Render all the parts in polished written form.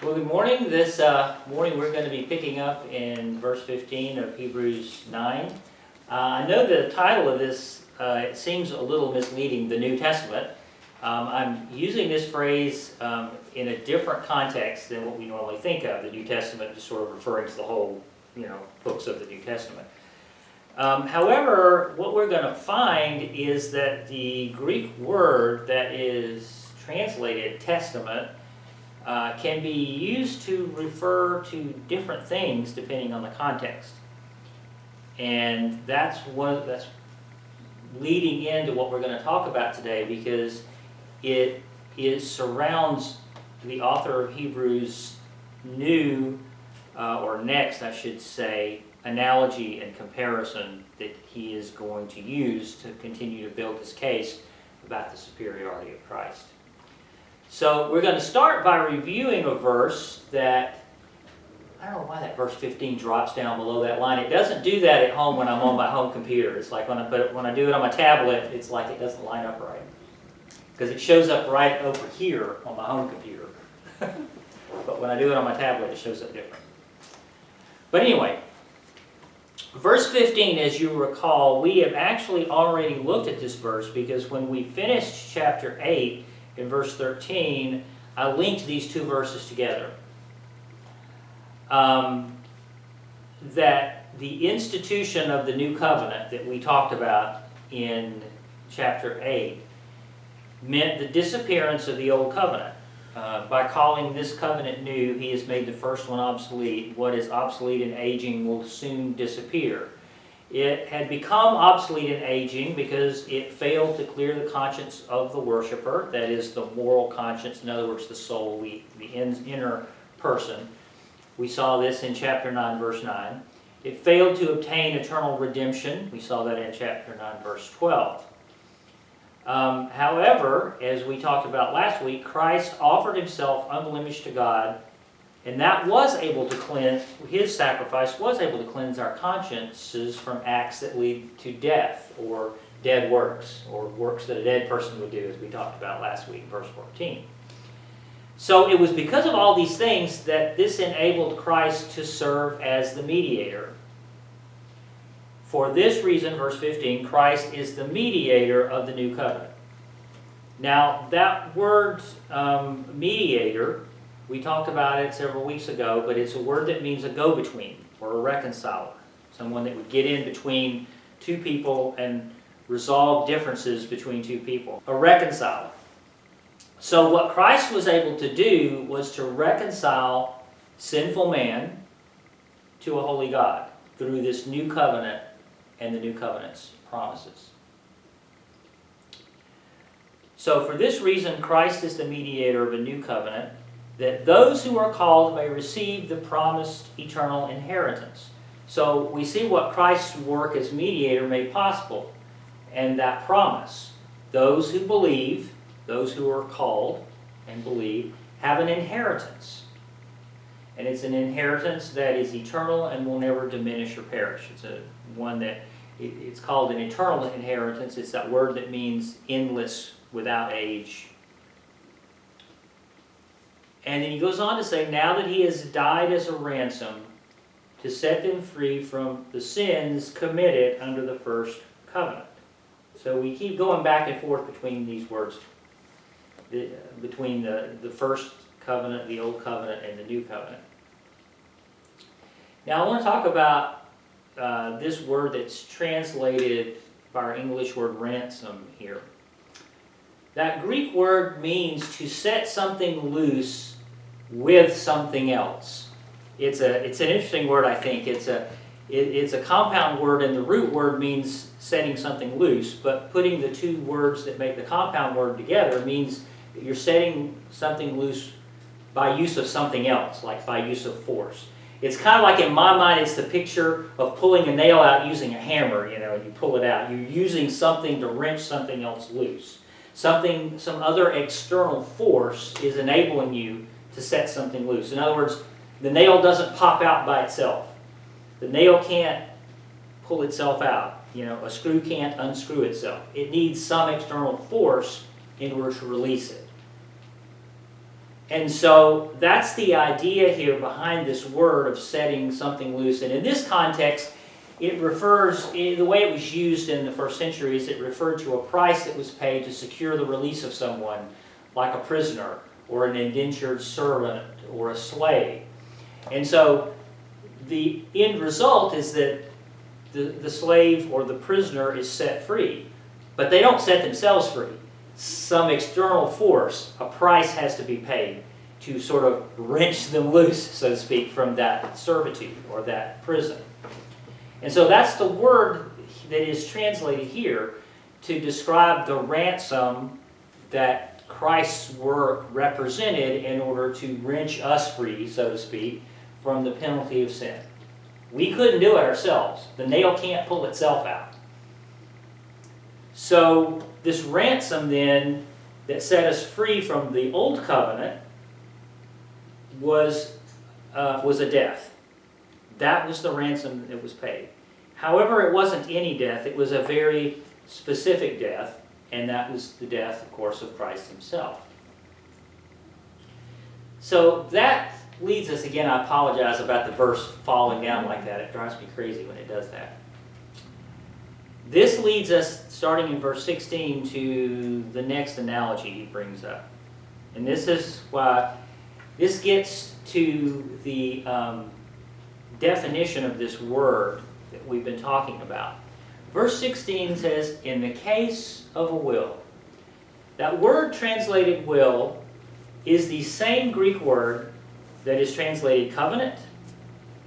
Well, good morning. This morning we're going to be picking up in verse 15 of Hebrews 9. I know the title of this, it seems a little misleading, the New Testament. I'm using this phrase in a different context than what we normally think of, the New Testament, just sort of referring to the whole, books of the New Testament. However, what we're going to find is that the Greek word that is translated testament can be used to refer to different things depending on the context. And that's leading into what we're going to talk about today, because it surrounds the author of Hebrews' next, I should say, analogy and comparison that he is going to use to continue to build his case about the superiority of Christ. So we're going to start by reviewing a verse that, I don't know why that verse 15 drops down below that line. It doesn't do that at home when I'm on my home computer. It's like when I do it on my tablet, it's like it doesn't line up right. Because it shows up right over here on my home computer. But when I do it on my tablet, it shows up different. But anyway, verse 15, as you recall, we have actually already looked at this verse, because when we finished chapter 8, in verse 13, I linked these two verses together. That the institution of the new covenant that we talked about in chapter 8 meant the disappearance of the old covenant. By calling this covenant new, he has made the first one obsolete. What is obsolete and aging will soon disappear. It had become obsolete and aging because it failed to clear the conscience of the worshiper, that is, the moral conscience, in other words, the soul, the inner person. We saw this in chapter 9, verse 9. It failed to obtain eternal redemption. We saw that in chapter 9, verse 12. However, as we talked about last week, Christ offered himself unblemished to God, and that was able to cleanse, his sacrifice was able to cleanse our consciences from acts that lead to death, or dead works, or works that a dead person would do, as we talked about last week, verse 14. So it was because of all these things that this enabled Christ to serve as the mediator. For this reason, verse 15, Christ is the mediator of the new covenant. Now, that word mediator, we talked about it several weeks ago, but it's a word that means a go-between or a reconciler. Someone that would get in between two people and resolve differences between two people. A reconciler. So what Christ was able to do was to reconcile sinful man to a holy God through this new covenant and the new covenant's promises. So for this reason, Christ is the mediator of a new covenant, that those who are called may receive the promised eternal inheritance. So we see what Christ's work as mediator made possible, and that promise. Those who believe, those who are called and believe, have an inheritance. And it's an inheritance that is eternal and will never diminish or perish. It's called an eternal inheritance. It's that word that means endless, without age. And then he goes on to say, now that he has died as a ransom to set them free from the sins committed under the first covenant. So we keep going back and forth between these words, between the first covenant, the old covenant, and the new covenant. Now I want to talk about this word that's translated by our English word ransom here. That Greek word means to set something loose with something else. It's an interesting word, I think. It's a compound word, and the root word means setting something loose, but putting the two words that make the compound word together means that you're setting something loose by use of something else, like by use of force. It's kind of like, in my mind, it's the picture of pulling a nail out using a hammer, and you pull it out. You're using something to wrench something else loose. Some other external force is enabling you to set something loose. In other words, the nail doesn't pop out by itself. The nail can't pull itself out. A screw can't unscrew itself. It needs some external force in order to release it. And so that's the idea here behind this word of setting something loose. And in this context, it refers, the way it was used in the first century is it referred to a price that was paid to secure the release of someone, like a prisoner or an indentured servant or a slave. And so the end result is that the slave or the prisoner is set free. But they don't set themselves free. Some external force, a price has to be paid to sort of wrench them loose, so to speak, from that servitude or that prison. And so that's the word that is translated here to describe the ransom that Christ's work represented in order to wrench us free, so to speak, from the penalty of sin. We couldn't do it ourselves. The nail can't pull itself out. So this ransom then that set us free from the old covenant was a death. That was the ransom that was paid. However, it wasn't any death. It was a very specific death, and that was the death, of course, of Christ himself. So that leads us, again, I apologize about the verse falling down like that. It drives me crazy when it does that. This leads us, starting in verse 16, to the next analogy he brings up. And this is why this gets to the definition of this word that we've been talking about. Verse 16 says, in the case of a will. That word translated will is the same Greek word that is translated covenant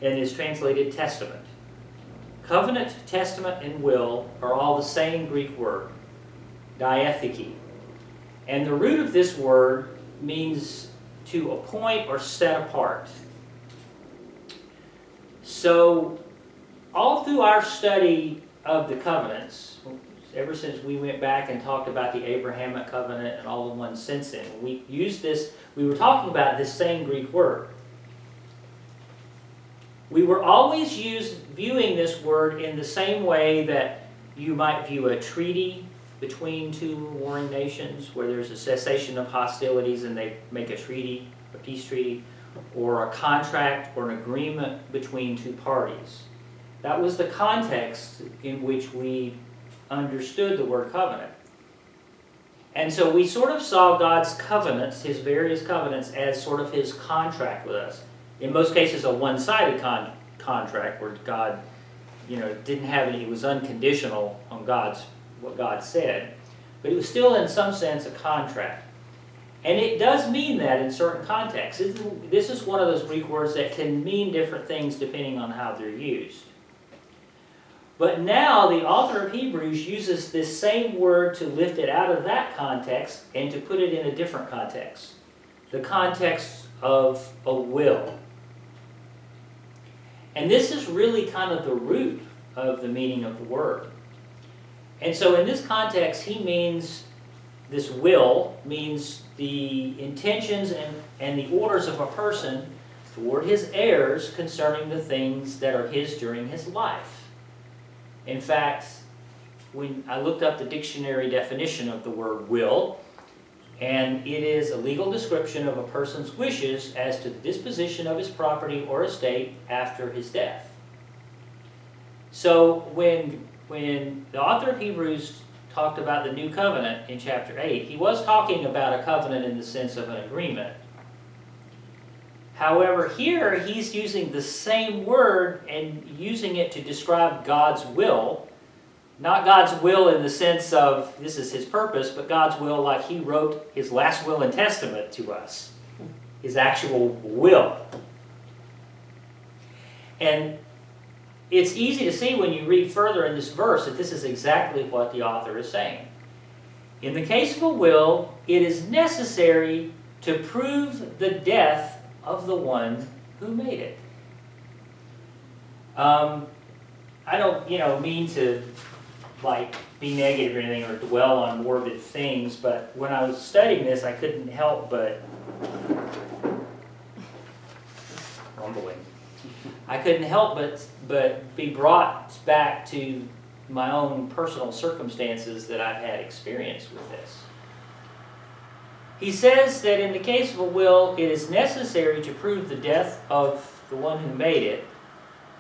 and is translated testament. Covenant, testament, and will are all the same Greek word, diatheke. And the root of this word means to appoint or set apart. So, all through our study of the covenants, ever since we went back and talked about the Abrahamic covenant and all the ones since then, we were talking about this same Greek word. We were always viewing this word in the same way that you might view a treaty between two warring nations, where there's a cessation of hostilities and they make a treaty, a peace treaty, or a contract or an agreement between two parties. That was the context in which we understood the word covenant. And so we sort of saw God's covenants, his various covenants, as sort of his contract with us. In most cases, a one-sided contract where God, didn't have any, it was unconditional on what God said. But it was still, in some sense, a contract. And it does mean that in certain contexts. This is one of those Greek words that can mean different things depending on how they're used. But now the author of Hebrews uses this same word to lift it out of that context and to put it in a different context. The context of a will. And this is really kind of the root of the meaning of the word. And so in this context, this will means the intentions and the orders of a person toward his heirs concerning the things that are his during his life. In fact, when I looked up the dictionary definition of the word will, and it is a legal description of a person's wishes as to the disposition of his property or estate after his death. So when the author of Hebrews talked about the new covenant in chapter 8, he was talking about a covenant in the sense of an agreement. However, here he's using the same word and using it to describe God's will. Not God's will in the sense of this is his purpose, but God's will like he wrote his last will and testament to us. His actual will. And it's easy to see when you read further in this verse that this is exactly what the author is saying. In the case of a will, it is necessary to prove the death of the one who made it. I don't, mean to be negative or anything or dwell on morbid things, but when I was studying this, I couldn't help but rumbling. I couldn't help but be brought back to my own personal circumstances that I've had experience with this. He says that in the case of a will, it is necessary to prove the death of the one who made it,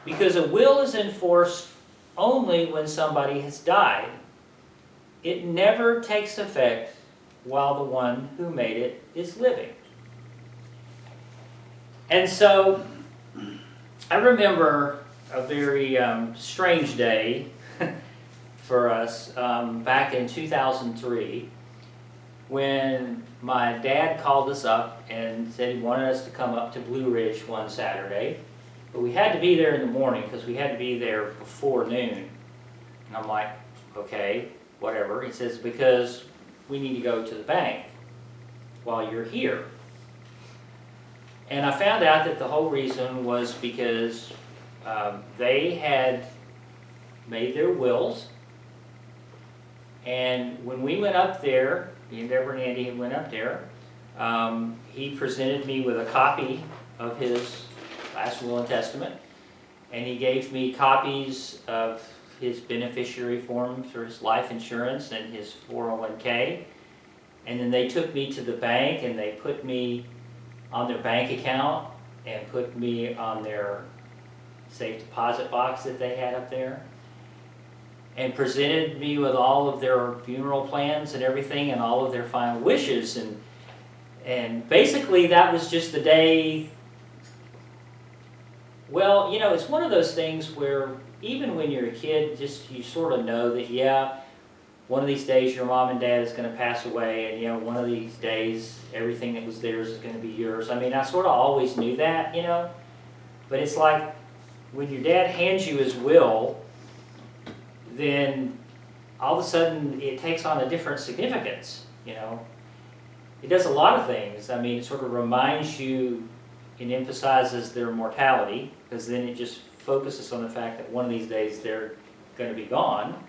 because a will is enforced only when somebody has died. It never takes effect while the one who made it is living. And so, I remember a very strange day for us back in 2003 when my dad called us up and said he wanted us to come up to Blue Ridge one Saturday. But we had to be there in the morning because we had to be there before noon. And I'm like, okay, whatever. He says, because we need to go to the bank while you're here. And I found out that the whole reason was because they had made their wills. And when we went up there, me and Deborah and Andy went up there, he presented me with a copy of his last will and testament, and he gave me copies of his beneficiary form for his life insurance and his 401k, and then they took me to the bank and they put me on their bank account and put me on their safe deposit box that they had up there, and presented me with all of their funeral plans and everything and all of their final wishes, and basically that was just the day. Well, you know, it's one of those things where even when you're a kid, just you sort of know that, yeah, one of these days your mom and dad is going to pass away, and, you know, one of these days everything that was theirs is going to be yours. I mean, I sort of always knew that, you know, but it's like when your dad hands you his will, then all of a sudden it takes on a different significance, you know. It does a lot of things. I mean, it sort of reminds you and emphasizes their mortality, because then it just focuses on the fact that one of these days they're going to be gone.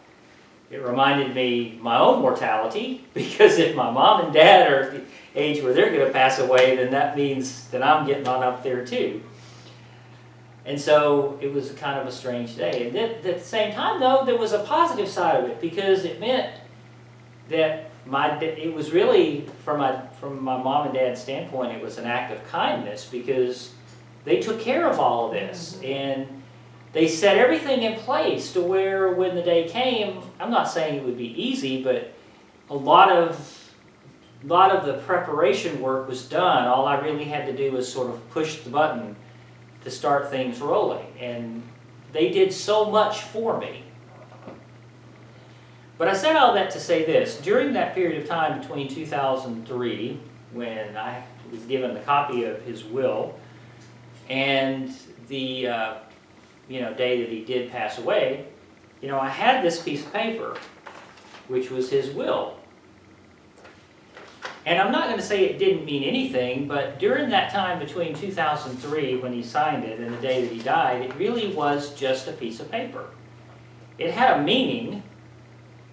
It reminded me my own mortality, because if my mom and dad are at the age where they're going to pass away, then that means that I'm getting on up there too. And so it was kind of a strange day. And then, at the same time, though, there was a positive side of it, because it meant that it was really, from my mom and dad's standpoint, it was an act of kindness, because they took care of all of this. And they set everything in place to where when the day came, I'm not saying it would be easy, but a lot of the preparation work was done. All I really had to do was sort of push the button to start things rolling. And they did so much for me. But I said all that to say this. During that period of time between 2003, when I was given the copy of his will, and the day that he did pass away, you know, I had this piece of paper, which was his will. And I'm not going to say it didn't mean anything, but during that time between 2003, when he signed it, and the day that he died, it really was just a piece of paper. It had a meaning.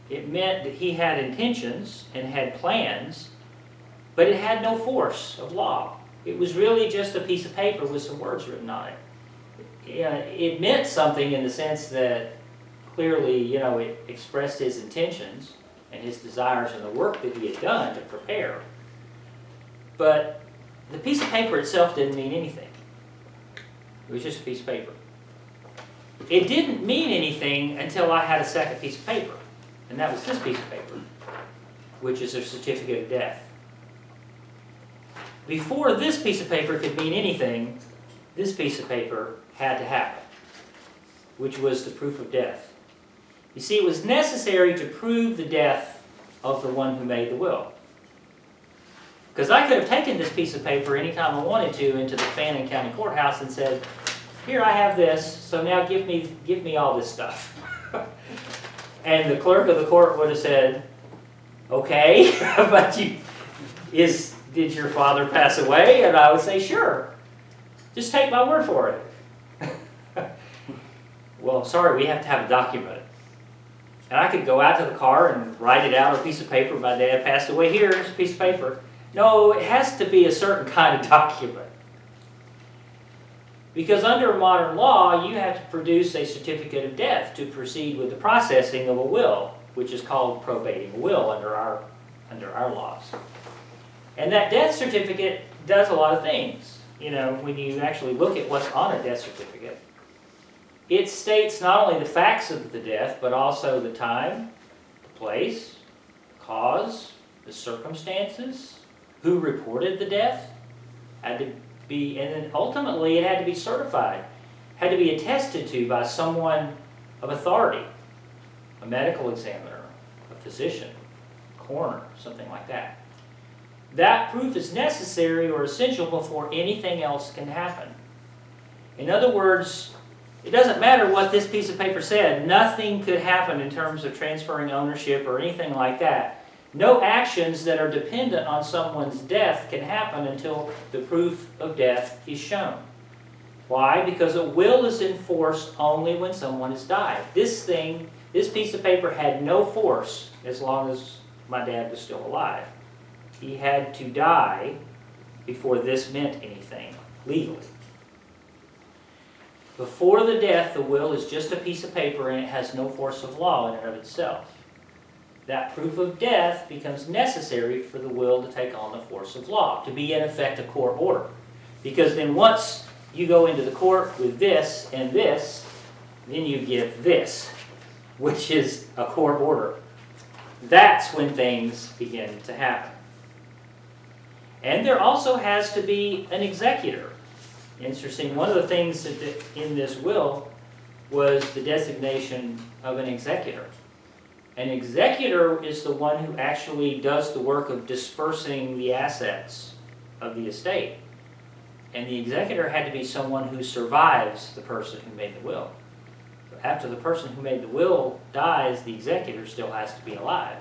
It meant that he had intentions and had plans, but it had no force of law. It was really just a piece of paper with some words written on it. It meant something in the sense that clearly, you know, it expressed his intentions and his desires and the work that he had done to prepare. But the piece of paper itself didn't mean anything. It was just a piece of paper. It didn't mean anything until I had a second piece of paper. And that was this piece of paper, which is a certificate of death. Before this piece of paper could mean anything, this piece of paper had to happen, which was the proof of death. You see, it was necessary to prove the death of the one who made the will. Because I could have taken this piece of paper anytime I wanted to into the Fannin County Courthouse and said, here, I have this, so now give me all this stuff. And the clerk of the court would have said, okay, but did your father pass away? And I would say, sure. Just take my word for it. Well, I'm sorry, we have to have a document. And I could go out to the car and write it out on a piece of paper. My dad passed away. Here's a piece of paper. No, it has to be a certain kind of document. Because under modern law, you have to produce a certificate of death to proceed with the processing of a will, which is called probating a will under our laws. And that death certificate does a lot of things. You know, when you actually look at what's on a death certificate, it states not only the facts of the death, but also the time, the place, the cause, the circumstances, who reported the death, had to be, and then ultimately it had to be certified, had to be attested to by someone of authority, a medical examiner, a physician, a coroner, something like that. That proof is necessary or essential before anything else can happen. In other words, it doesn't matter what this piece of paper said. Nothing could happen in terms of transferring ownership or anything like that. No actions that are dependent on someone's death can happen until the proof of death is shown. Why? Because a will is enforced only when someone has died. This piece of paper had no force as long as my dad was still alive. He had to die before this meant anything legally. Before the death, the will is just a piece of paper and it has no force of law in and of itself. That proof of death becomes necessary for the will to take on the force of law, to be in effect a court order. Because then once you go into the court with this and this, then you give this, which is a court order. That's when things begin to happen. And there also has to be an executor. Interesting, one of the things in this will was the designation of an executor. An executor is the one who actually does the work of dispersing the assets of the estate. And the executor had to be someone who survives the person who made the will. So after the person who made the will dies, the executor still has to be alive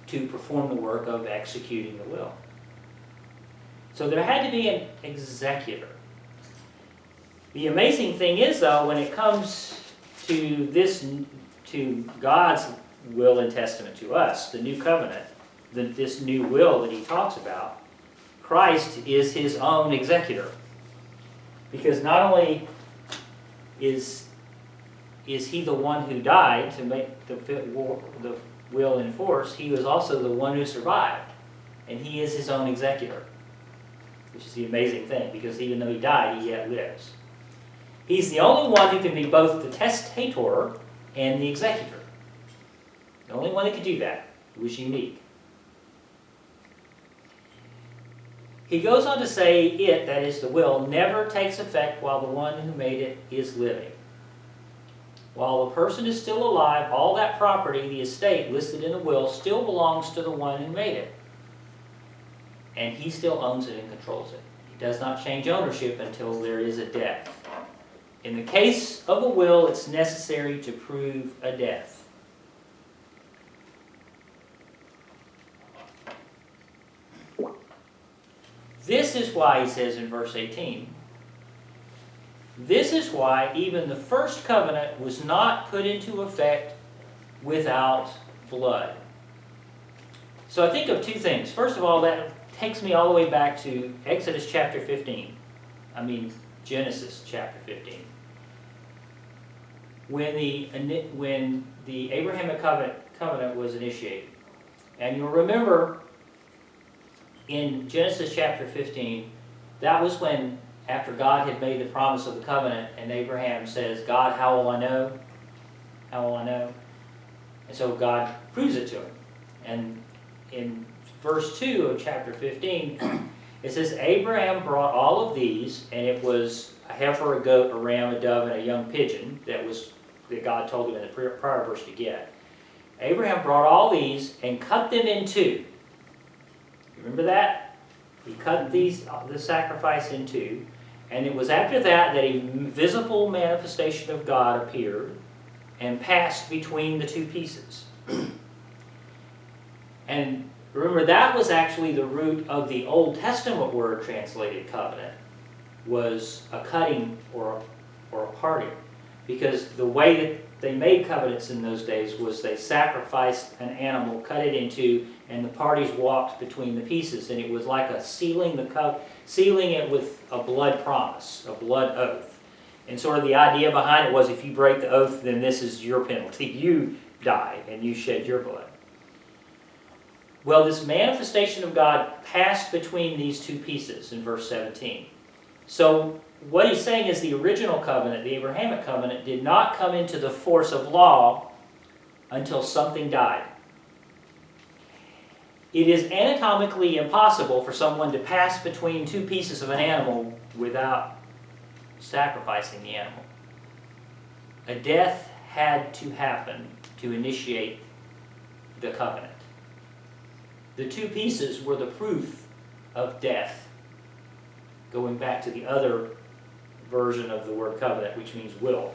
to perform the work of executing the will. So there had to be an executor. The amazing thing is, though, when it comes to God's will and testament to us, the new covenant, this new will that he talks about, Christ is his own executor. Because not only is he the one who died to make the will in force, he was also the one who survived. And he is his own executor. Which is the amazing thing, because even though he died, he yet lives. He's the only one who can be both the testator and the executor. The only one that could do that. He was unique. He goes on to say it, that is the will, never takes effect while the one who made it is living. While the person is still alive, all that property, the estate listed in the will, still belongs to the one who made it. And he still owns it and controls it. He does not change ownership until there is a death. In the case of a will, it's necessary to prove a death. This is why he says in verse 18, this is why even the first covenant was not put into effect without blood. So I think of two things. First of all, that takes me all the way back to Exodus chapter 15. Genesis chapter 15. When the Abrahamic covenant was initiated. And you'll remember in Genesis chapter 15, that was when, after God had made the promise of the covenant, and Abraham says, God, how will I know? How will I know? And so God proves it to him. And in verse 2 of chapter 15, it says, Abraham brought all of these, and it was a heifer, a goat, a ram, a dove, and a young pigeon that God told him in the prior verse to get. Abraham brought all these and cut them in two. Remember that? He cut the sacrifice in two. And it was after that that a visible manifestation of God appeared and passed between the two pieces. And remember, that was actually the root of the Old Testament word translated covenant, was a cutting or a parting. Because the way that they made covenants in those days was they sacrificed an animal, cut it in two, and the parties walked between the pieces. And it was like a sealing it with a blood promise, a blood oath. And sort of the idea behind it was, if you break the oath, then this is your penalty. You die and you shed your blood. Well, this manifestation of God passed between these two pieces in verse 17. So what he's saying is the original covenant, the Abrahamic covenant, did not come into the force of law until something died. It is anatomically impossible for someone to pass between two pieces of an animal without sacrificing the animal. A death had to happen to initiate the covenant. The two pieces were the proof of death, going back to the other version of the word covenant, which means will.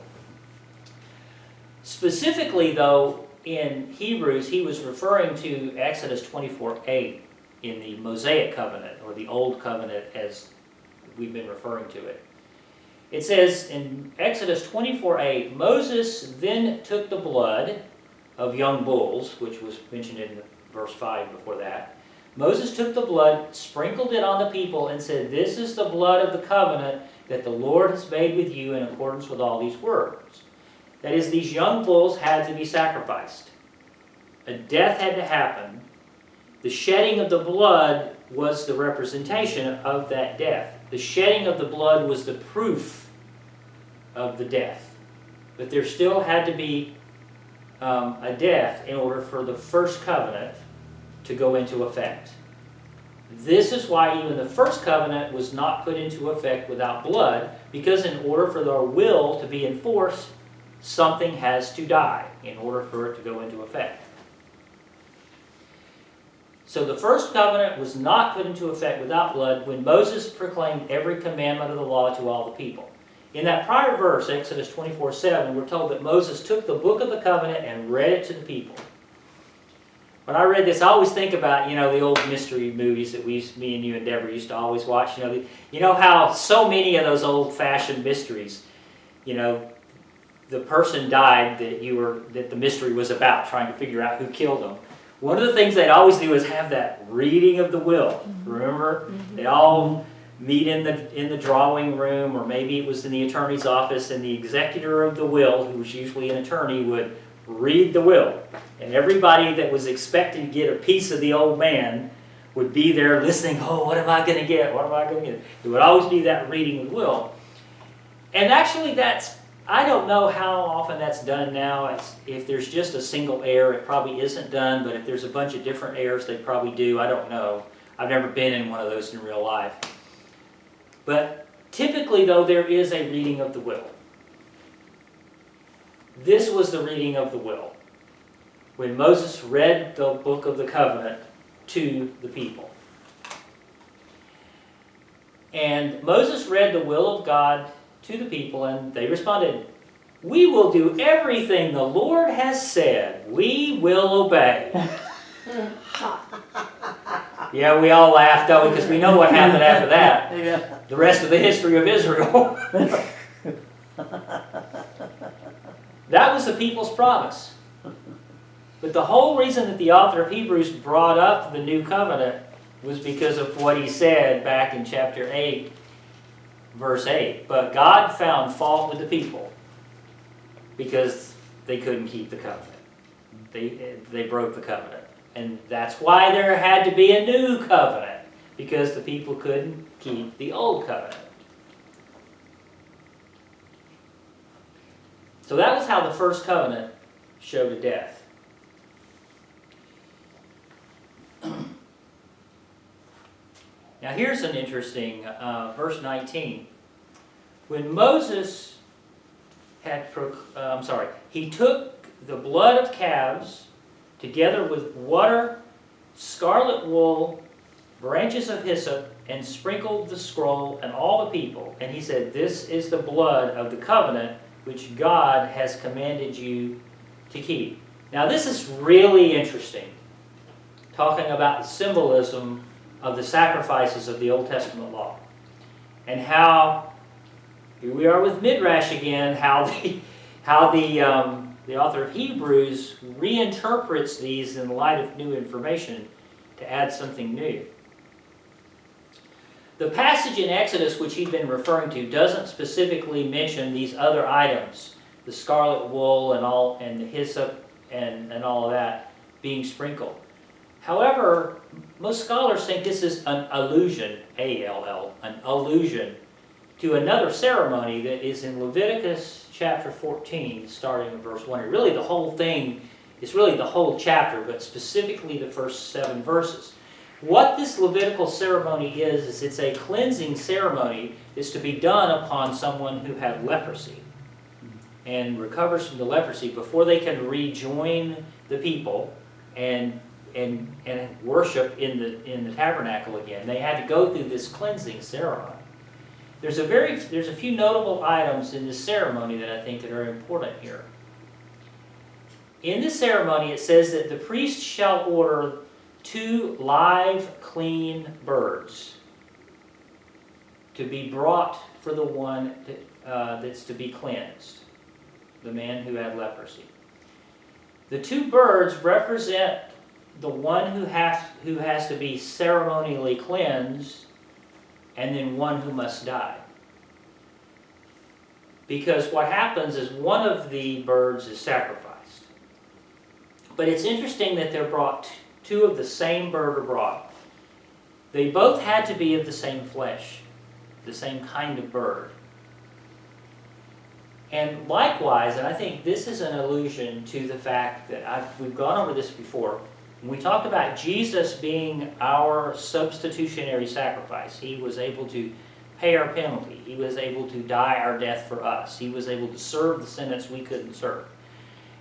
Specifically, though, in Hebrews, he was referring to Exodus 24:8 in the Mosaic covenant, or the Old Covenant as we've been referring to it. It says in Exodus 24:8, Moses then took the blood of young bulls, which was mentioned in verse 5 before that. Moses took the blood, sprinkled it on the people, and said, "This is the blood of the covenant that the Lord has made with you in accordance with all these words." That is, these young bulls had to be sacrificed. A death had to happen. The shedding of the blood was the representation of that death. The shedding of the blood was the proof of the death. But there still had to be a death in order for the first covenant to go into effect. This is why even the first covenant was not put into effect without blood, because in order for their will to be enforced, something has to die in order for it to go into effect. So the first covenant was not put into effect without blood when Moses proclaimed every commandment of the law to all the people. In that prior verse, Exodus 24:7, we're told that Moses took the book of the covenant and read it to the people. When I read this, I always think about, the old mystery movies that me and you and Deborah used to always watch. You know how so many of those old-fashioned mysteries, the person died that the mystery was about, trying to figure out who killed them. One of the things they'd always do is have that reading of the will. Remember? They'd all meet in the drawing room, or maybe it was in the attorney's office, and the executor of the will, who was usually an attorney, would read the will. And everybody that was expecting to get a piece of the old man would be there listening. Oh, what am I going to get? What am I going to get? It would always be that reading of the will. And actually I don't know how often that's done now. If there's just a single heir, it probably isn't done, but if there's a bunch of different heirs, they probably do. I don't know. I've never been in one of those in real life. But typically, though, there is a reading of the will. This was the reading of the will, when Moses read the book of the covenant to the people. And Moses read the will of God to the people, and they responded, "We will do everything the Lord has said. We will obey." Yeah, we all laughed, don't we? Because we know what happened after that. Yeah. The rest of the history of Israel. That was the people's promise. But the whole reason that the author of Hebrews brought up the new covenant was because of what he said back in chapter 8, verse 8. But God found fault with the people because they couldn't keep the covenant. They broke the covenant. And that's why there had to be a new covenant, because the people couldn't keep the old covenant. So that was how the first covenant showed a death. Now here's an interesting verse 19. When Moses he took the blood of calves together with water, scarlet wool, branches of hyssop, and sprinkled the scroll and all the people. And he said, "This is the blood of the covenant which God has commanded you to keep." Now this is really interesting, talking about the symbolism of the sacrifices of the Old Testament law. And how, here we are with Midrash again, how the author of Hebrews reinterprets these in light of new information to add something new. The passage in Exodus which he'd been referring to doesn't specifically mention these other items, the scarlet wool and the hyssop and all of that being sprinkled. However, most scholars think this is an allusion, A-L-L, an allusion to another ceremony that is in Leviticus chapter 14, starting in verse 1. Really the whole thing is really the whole chapter, but specifically the first 7 verses. What this Levitical ceremony is it's a cleansing ceremony that's to be done upon someone who had leprosy and recovers from the leprosy before they can rejoin the people and worship in the tabernacle again. They had to go through this cleansing ceremony. There's a few notable items in this ceremony that I think that are important here. In this ceremony, it says that the priest shall order 2 live, clean birds to be brought for the one that's to be cleansed, the man who had leprosy. The 2 birds represent the one who has to be ceremonially cleansed, and then one who must die. Because what happens is one of the birds is sacrificed. But it's interesting that they're brought, 2 of the same bird are brought. They both had to be of the same flesh, the same kind of bird. And likewise, and I think this is an allusion to the fact that we've gone over this before, when we talked about Jesus being our substitutionary sacrifice, he was able to pay our penalty. He was able to die our death for us. He was able to serve the sentence we couldn't serve.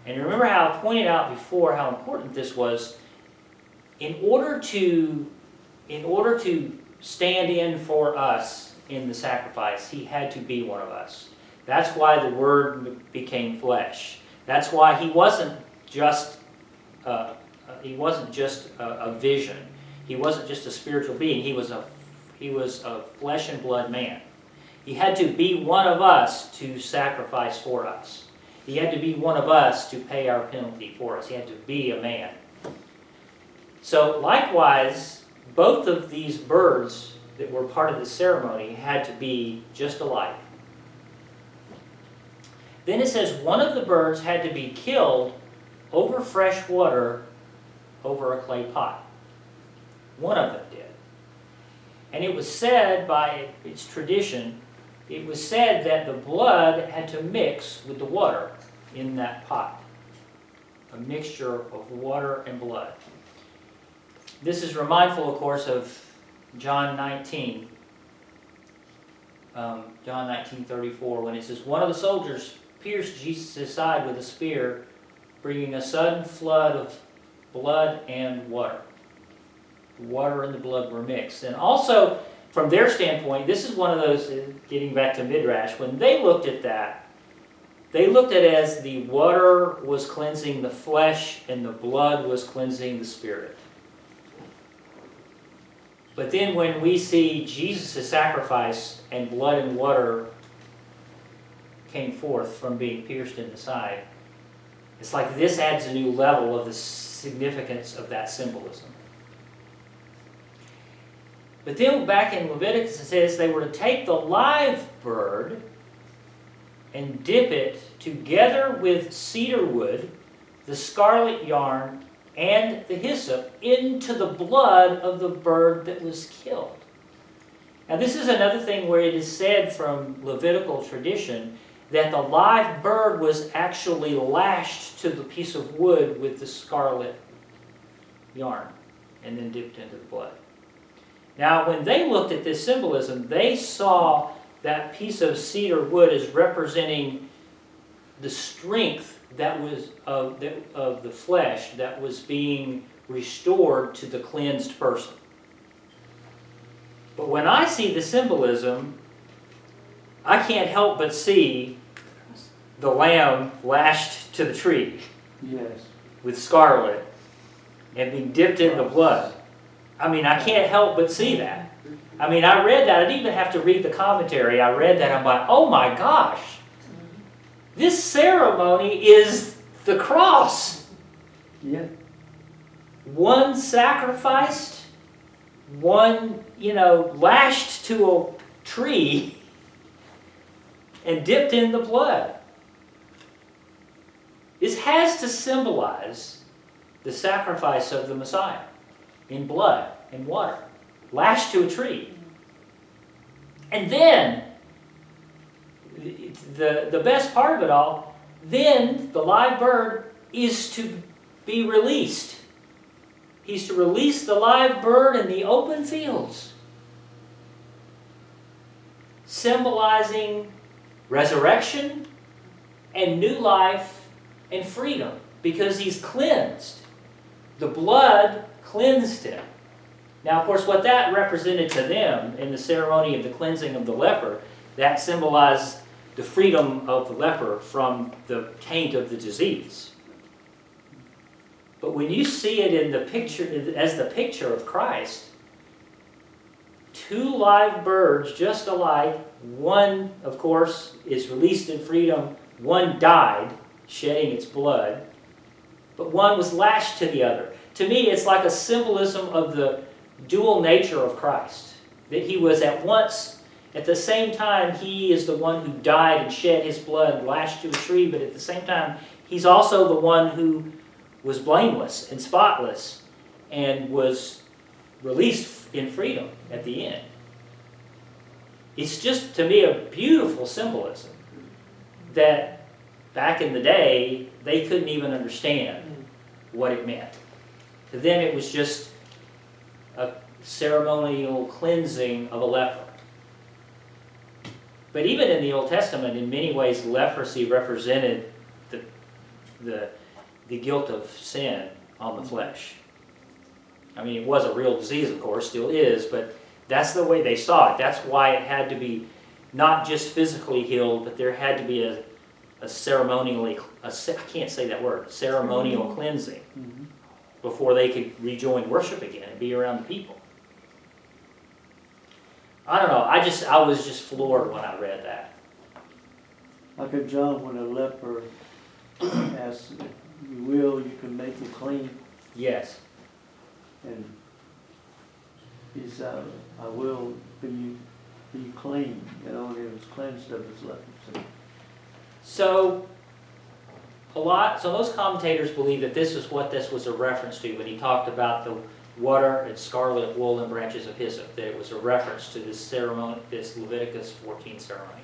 And remember how I pointed out before how important this was. In order to stand in for us in the sacrifice, he had to be one of us. That's why the Word became flesh. That's why he wasn't just a vision. He wasn't just a spiritual being. He was a flesh and blood man. He had to be one of us to sacrifice for us. He had to be one of us to pay our penalty for us. He had to be a man. So likewise, both of these birds that were part of the ceremony had to be just alike. Then it says one of the birds had to be killed over fresh water over a clay pot. One of them did. And it was said by its tradition, it was said that the blood had to mix with the water in that pot. A mixture of water and blood. This is remindful, of course, of John 19. John 19:34, when it says, one of the soldiers pierced Jesus' side with a spear, bringing a sudden flood of blood and water. The water and the blood were mixed. And also, from their standpoint, this is one of those, getting back to Midrash, when they looked at that, they looked at it as the water was cleansing the flesh and the blood was cleansing the spirit. But then when we see Jesus' sacrifice and blood and water came forth from being pierced in the side, it's like this adds a new level of the significance of that symbolism. But then back in Leviticus it says they were to take the live bird and dip it together with cedar wood, the scarlet yarn, and the hyssop into the blood of the bird that was killed. Now this is another thing where it is said from Levitical tradition that the live bird was actually lashed to the piece of wood with the scarlet yarn and then dipped into the blood. Now when they looked at this symbolism, they saw that piece of cedar wood as representing the strength that was of the flesh that was being restored to the cleansed person. But when I see the symbolism, I can't help but see the lamb lashed to the tree, Yes. with scarlet and being dipped in the blood. I mean, I can't help but see that. I mean, I read that. I didn't even have to read the commentary. I read that. I'm like, oh my gosh. This ceremony is the cross. Yeah. One sacrificed, one, lashed to a tree and dipped in the blood. This has to symbolize the sacrifice of the Messiah. in blood and water, lashed to a tree. And then, the best part of it all, then the live bird is to be released. He's to release the live bird in the open fields, symbolizing resurrection and new life and freedom, because he's cleansed. The blood cleansed him. Now, of course, what that represented to them in the ceremony of the cleansing of the leper, that symbolized the freedom of the leper from the taint of the disease. But when you see it in the picture, as the picture of Christ, two live birds just alike, one, of course, is released in freedom, one died, shedding its blood, but one was lashed to the other. To me, it's like a symbolism of the dual nature of Christ, that he was at the same time, he is the one who died and shed his blood, lashed to a tree, but at the same time, he's also the one who was blameless and spotless and was released in freedom at the end. It's just, to me, a beautiful symbolism that back in the day, they couldn't even understand what it meant. To them, it was just a ceremonial cleansing of a leper. But even in the Old Testament, in many ways, leprosy represented the guilt of sin on the flesh. I mean, it was a real disease, of course, still is, but that's the way they saw it. That's why it had to be not just physically healed, but there had to be a ceremonial cleansing before they could rejoin worship again and be around the people. I don't know, I was just floored when I read that. Like in John, when a leper asks, if you will, you can make me clean. Yes. And he said, I will be clean. You know, and he was cleansed of his leprosy. So most commentators believe that this is what this was a reference to when he talked about the water and scarlet wool and branches of hyssop, that it was a reference to this ceremony, this Leviticus 14 ceremony.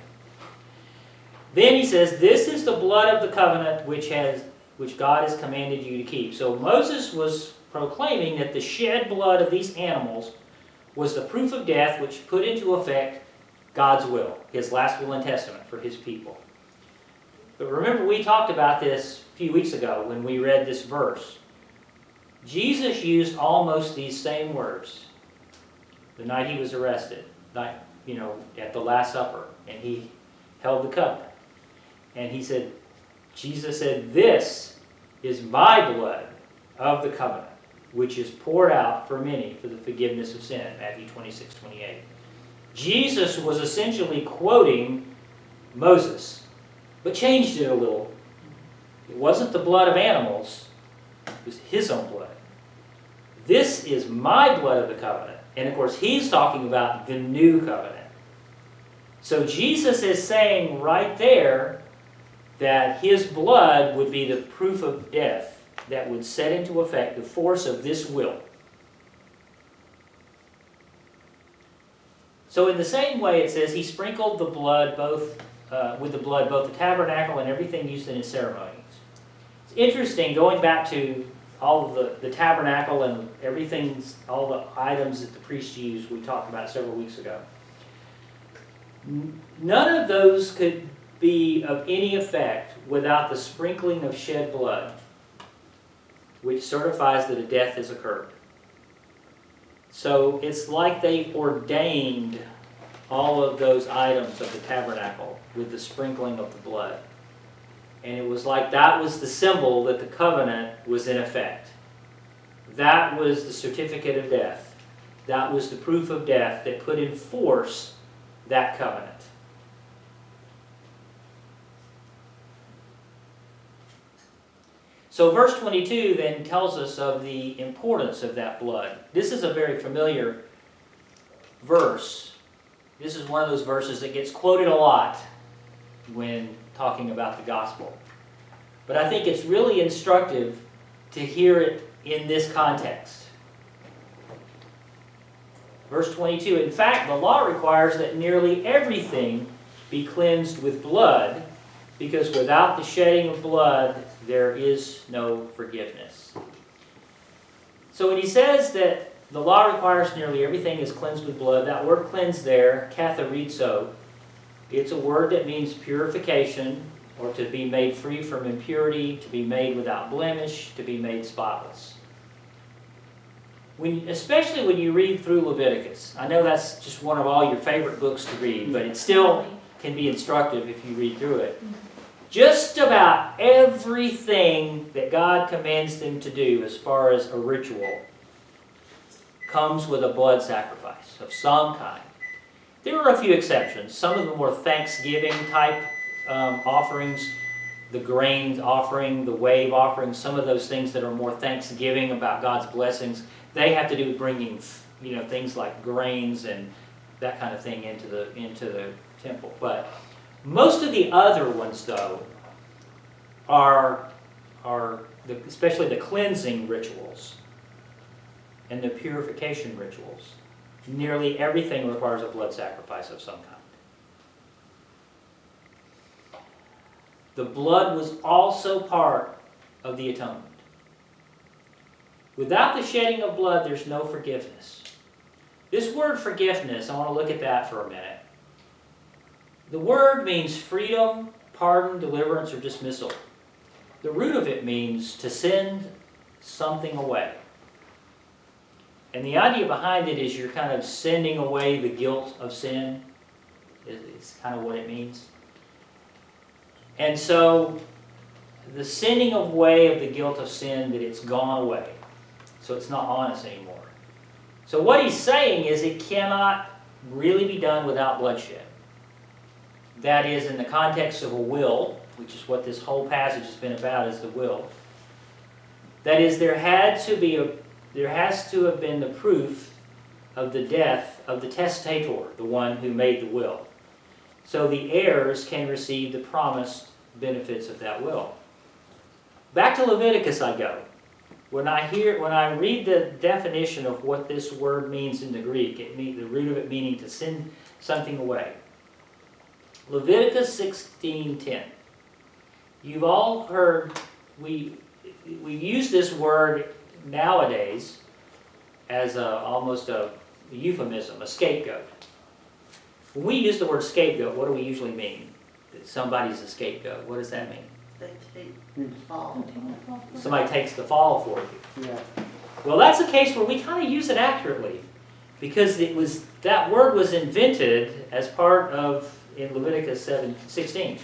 Then he says, this is the blood of the covenant which God has commanded you to keep. So Moses was proclaiming that the shed blood of these animals was the proof of death which put into effect God's will, his last will and testament for his people. But remember, we talked about this a few weeks ago when we read this verse. Jesus used almost these same words the night he was arrested, at the Last Supper, and he held the cup. And Jesus said, this is my blood of the covenant, which is poured out for many for the forgiveness of sin, Matthew 26:28. Jesus was essentially quoting Moses, but changed it a little. It wasn't the blood of animals, it was his own blood. This is my blood of the covenant. And of course, he's talking about the new covenant. So Jesus is saying right there that his blood would be the proof of death that would set into effect the force of this will. So in the same way, it says he sprinkled the blood both the tabernacle and everything used in his ceremonies. It's interesting, going back to all of the tabernacle and everything, all the items that the priests used, we talked about several weeks ago. None of those could be of any effect without the sprinkling of shed blood, which certifies that a death has occurred. So it's like they ordained all of those items of the tabernacle with the sprinkling of the blood. And it was like that was the symbol that the covenant was in effect. That was the certificate of death. That was the proof of death that put in force that covenant. So verse 22 then tells us of the importance of that blood. This is a very familiar verse. This is one of those verses that gets quoted a lot when talking about the gospel. But I think it's really instructive to hear it in this context. Verse 22, in fact, the law requires that nearly everything be cleansed with blood, because without the shedding of blood, there is no forgiveness. So when he says that the law requires nearly everything is cleansed with blood, that word cleanse there, katharizo, it's a word that means purification, or to be made free from impurity, to be made without blemish, to be made spotless. Especially when you read through Leviticus. I know that's just one of all your favorite books to read, but it still can be instructive if you read through it. Just about everything that God commands them to do as far as a ritual comes with a blood sacrifice of some kind. There are a few exceptions. Some of the more Thanksgiving type offerings, the grain offering, the wave offering, some of those things that are more Thanksgiving about God's blessings, they have to do with bringing, things like grains and that kind of thing into the temple. But most of the other ones, though, are especially the cleansing rituals and the purification rituals. Nearly everything requires a blood sacrifice of some kind. The blood was also part of the atonement. Without the shedding of blood, there's no forgiveness. This word forgiveness, I want to look at that for a minute. The word means freedom, pardon, deliverance, or dismissal. The root of it means to send something away. And the idea behind it is you're kind of sending away the guilt of sin. It's kind of what it means. And so the sending away of the guilt of sin, that it's gone away. So it's not on us anymore. So what he's saying is it cannot really be done without bloodshed. That is, in the context of a will, which is what this whole passage has been about, is the will. That is, there has to have been the proof of the death of the testator, the one who made the will. So the heirs can receive the promised benefits of that will. Back to Leviticus I go. When I read the definition of what this word means in the Greek, the root of it meaning to send something away. Leviticus 16:10. You've all heard, we use this word nowadays as almost a euphemism, a scapegoat. When we use the word scapegoat, what do we usually mean? That somebody's a scapegoat. What does that mean? They take the fall. Somebody takes the fall for you. Yeah. Well, that's a case where we kind of use it accurately, because that word was invented as part of, in Leviticus 7:16.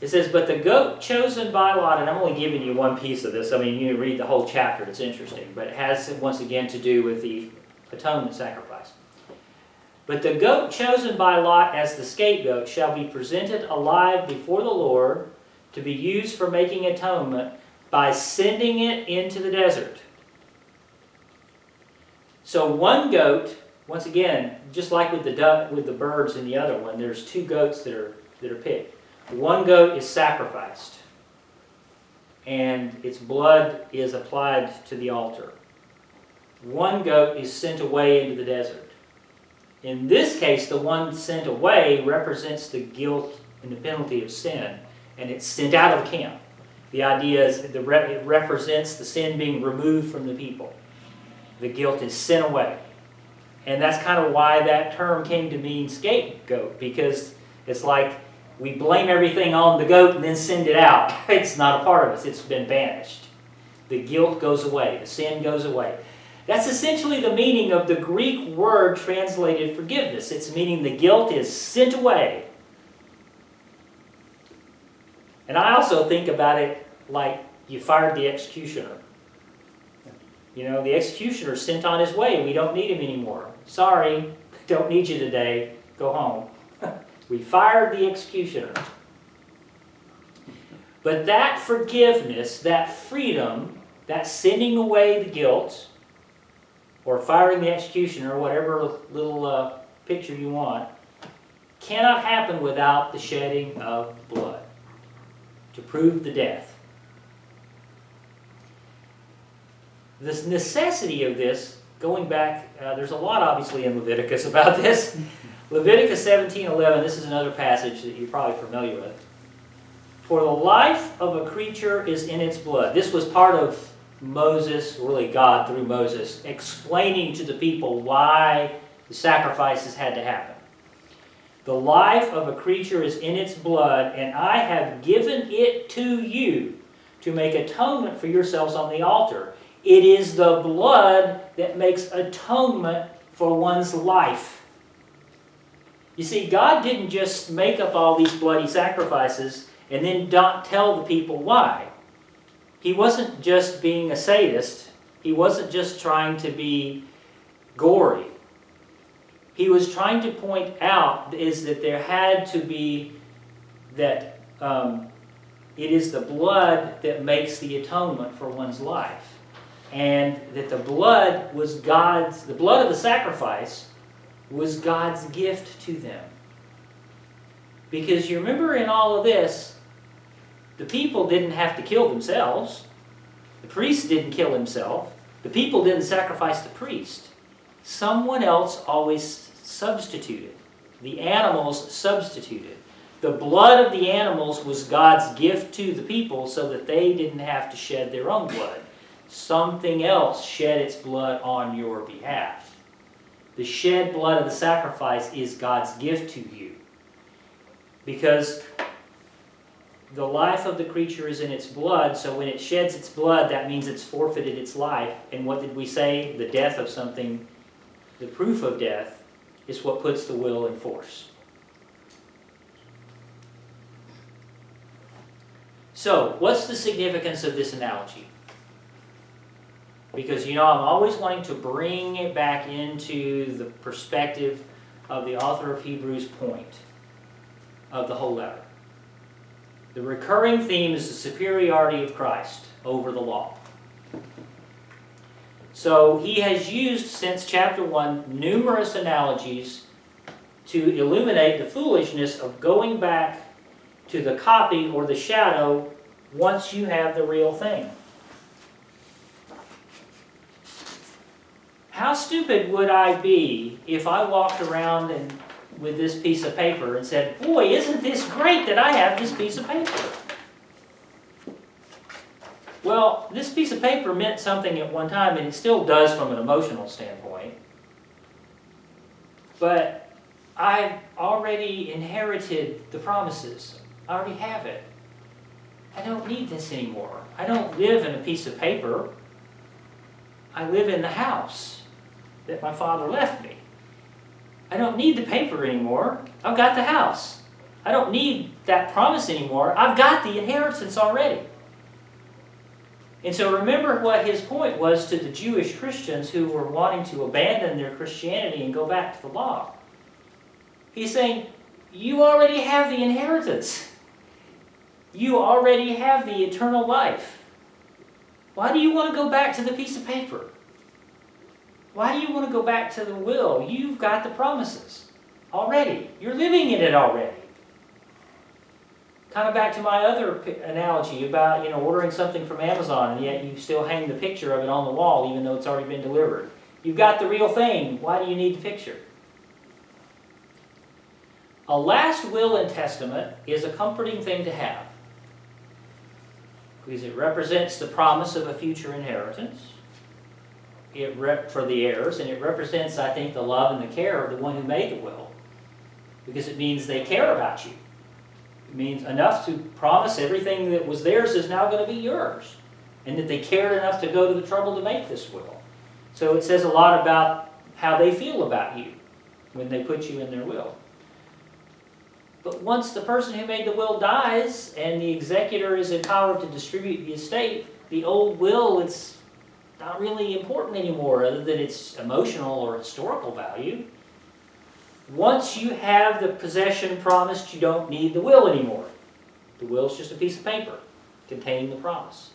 It says, but the goat chosen by lot, and I'm only giving you one piece of this. I mean, you read the whole chapter, it's interesting, but it has, once again, to do with the atonement sacrifice. But the goat chosen by lot as the scapegoat shall be presented alive before the Lord to be used for making atonement by sending it into the desert. So one goat, once again, just like with the birds in the other one, there's two goats that are picked. One goat is sacrificed, and its blood is applied to the altar. One goat is sent away into the desert. In this case, the one sent away represents the guilt and the penalty of sin, and it's sent out of the camp. The idea is it represents the sin being removed from the people. The guilt is sent away. And that's kind of why that term came to mean scapegoat, because it's like we blame everything on the goat and then send it out. It's not a part of us. It's been banished. The guilt goes away. The sin goes away. That's essentially the meaning of the Greek word translated forgiveness. It's meaning the guilt is sent away. And I also think about it like you fired the executioner. The executioner sent on his way. We don't need him anymore. Sorry, don't need you today. Go home. We fired the executioner. But that forgiveness, that freedom, that sending away the guilt, or firing the executioner, or whatever little picture you want, cannot happen without the shedding of blood to prove the death. The necessity of this going back, there's a lot obviously in Leviticus about this. Leviticus 17:11, this is another passage that you're probably familiar with. For the life of a creature is in its blood. This was part of Moses, really God through Moses, explaining to the people why the sacrifices had to happen. The life of a creature is in its blood, and I have given it to you to make atonement for yourselves on the altar. It is the blood that makes atonement for one's life. You see, God didn't just make up all these bloody sacrifices and then don't tell the people why. He wasn't just being a sadist. He wasn't just trying to be gory. He was trying to point out is that there had to be that it is the blood that makes the atonement for one's life. And that the blood was the blood of the sacrifice was God's gift to them. Because you remember in all of this, the people didn't have to kill themselves. The priest didn't kill himself. The people didn't sacrifice the priest. Someone else always substituted. The animals substituted. The blood of the animals was God's gift to the people so that they didn't have to shed their own blood. Something else shed its blood on your behalf. The shed blood of the sacrifice is God's gift to you. Because the life of the creature is in its blood, so when it sheds its blood, that means it's forfeited its life. And what did we say? The death of something, the proof of death, is what puts the will in force. So, what's the significance of this analogy? Because, I'm always wanting to bring it back into the perspective of the author of Hebrews' point of the whole letter. The recurring theme is the superiority of Christ over the law. So he has used, since chapter 1, numerous analogies to illuminate the foolishness of going back to the copy or the shadow once you have the real thing. How stupid would I be if I walked around with this piece of paper and said, boy, isn't this great that I have this piece of paper? Well, this piece of paper meant something at one time, and it still does from an emotional standpoint. But I've already inherited the promises. I already have it. I don't need this anymore. I don't live in a piece of paper. I live in the house that my father left me. I don't need the paper anymore. I've got the house. I don't need that promise anymore. I've got the inheritance already. And so remember what his point was to the Jewish Christians who were wanting to abandon their Christianity and go back to the law. He's saying, you already have the inheritance. You already have the eternal life. Why do you want to go back to the piece of paper? Why do you want to go back to the will? You've got the promises already. You're living in it already. Kind of back to my other analogy about, ordering something from Amazon and yet you still hang the picture of it on the wall even though it's already been delivered. You've got the real thing. Why do you need the picture? A last will and testament is a comforting thing to have because it represents the promise of a future inheritance for the heirs, and it represents, I think, the love and the care of the one who made the will because it means they care about you. It means enough to promise everything that was theirs is now going to be yours, and that they cared enough to go to the trouble to make this will. So it says a lot about how they feel about you when they put you in their will. But once the person who made the will dies and the executor is empowered to distribute the estate, the old will, it's not really important anymore other than its emotional or historical value. Once you have the possession promised, you don't need the will anymore. The will is just a piece of paper containing the promise.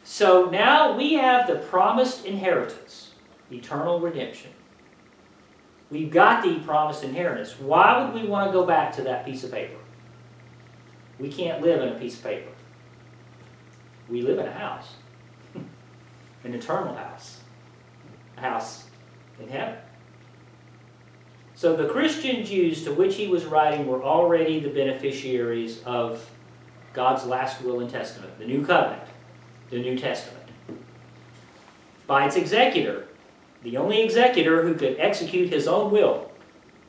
So now we have the promised inheritance, eternal redemption. We've got the promised inheritance. Why would we want to go back to that piece of paper? We can't live in a piece of paper. We live in a house. an eternal house, a house in heaven. So the Christian Jews to which he was writing were already the beneficiaries of God's last will and testament, the New Covenant, the New Testament. By its executor, the only executor who could execute his own will,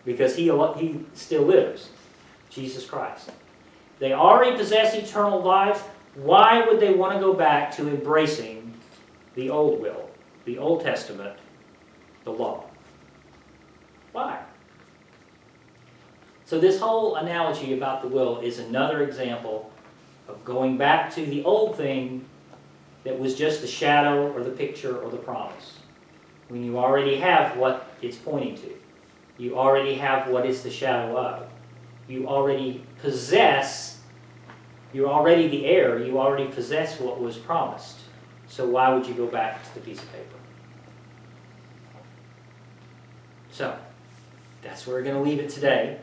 because he still lives, Jesus Christ. They already possess eternal life. Why would they want to go back to embracing the old will, the Old Testament, the law? Why? So this whole analogy about the will is another example of going back to the old thing that was just the shadow or the picture or the promise. When you already have what it's pointing to. You already have what it's the shadow of. You already possess, you're already the heir, you already possess what was promised. So why would you go back to the piece of paper? So, that's where we're going to leave it today.